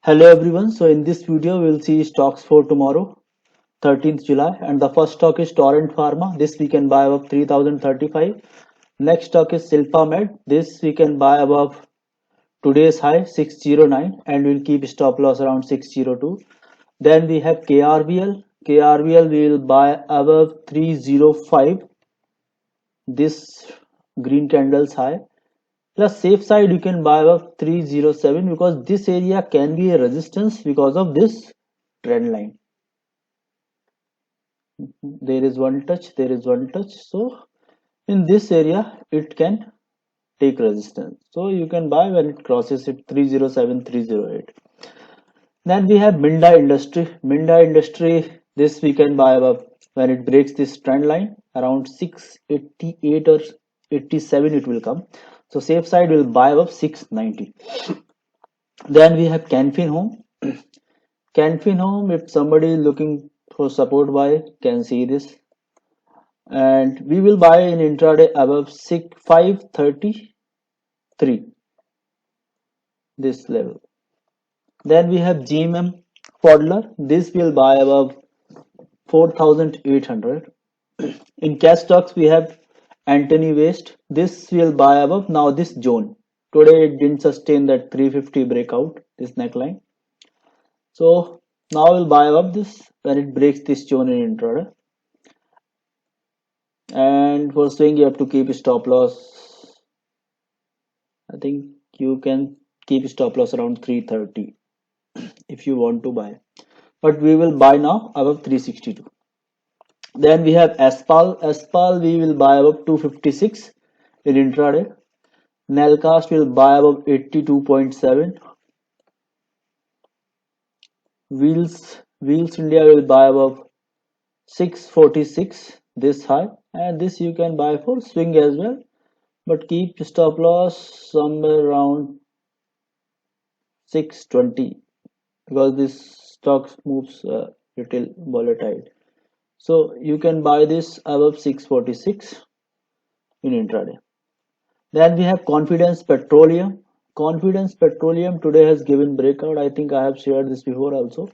Hello everyone. So in this video we'll see stocks for tomorrow 13th July, and the first stock is Torrent Pharma. This we can buy above 3035. Next stock is Silphamed. This we can buy above today's high 609 and we'll keep stop loss around 602. Then we have KRBL. KRBL we will buy above 305. This green candles high. Plus safe side you can buy above 307 because this area can be a resistance because of this trend line. There is one touch, so in this area it can take resistance, so you can buy when it crosses it 307 308. Then we have Minda Industry. This we can buy above when it breaks this trend line around 688 or 87 it will come, so safe side will buy above 690. Then we have Canfin Home. Canfin Home, if somebody is looking for support buy, can see this, and we will buy in intraday above 533, this level. Then we have GMM Fodler. This will buy above 4800. In cash stocks we have Anthony Waste. This will buy above now this zone. Today it didn't sustain that 350 breakout, this neckline. So now we'll buy above this when it breaks this zone in intraday. And for swing you have to keep stop loss. I think you can keep stop loss around 330 if you want to buy, but we will buy now above 362. Then we have Aspal we will buy above 256 in intraday. Nelcast will buy above 82.7. Wheels India will buy above 646, this high, and this you can buy for swing as well, but keep stop loss somewhere around 620 because this stock moves little volatile, so you can buy this above 646 in intraday. Then we have Confidence Petroleum. Confidence Petroleum today has given breakout. I think I have shared this before also.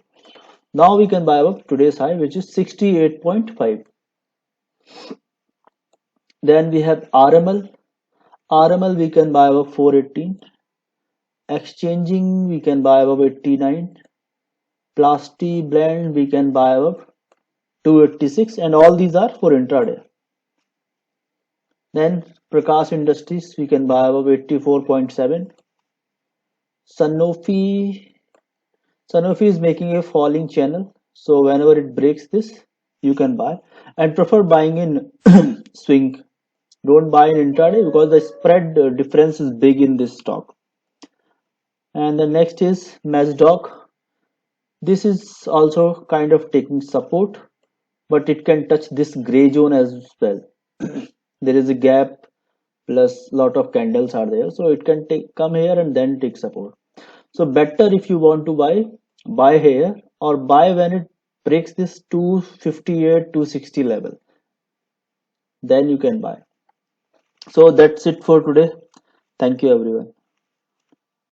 Now we can buy above today's high, which is 68.5. Then we have RML. RML we can buy above 418. Exchanging we can buy above 89. Plasti Blend we can buy above 286, and all these are for intraday. Then Prakash Industries we can buy above 84.7. Sanofi is making a falling channel, so whenever it breaks this you can buy, and prefer buying in swing. Don't buy in intraday because the spread difference is big in this stock. And the next is Masdoc. This is also kind of taking support, but it can touch this gray zone as well. There is a gap plus lot of candles are there, so it can come here and then take support. So better if you want to buy here, or buy when it breaks this 258 260 level, then you can buy. So that's it for today. Thank you everyone.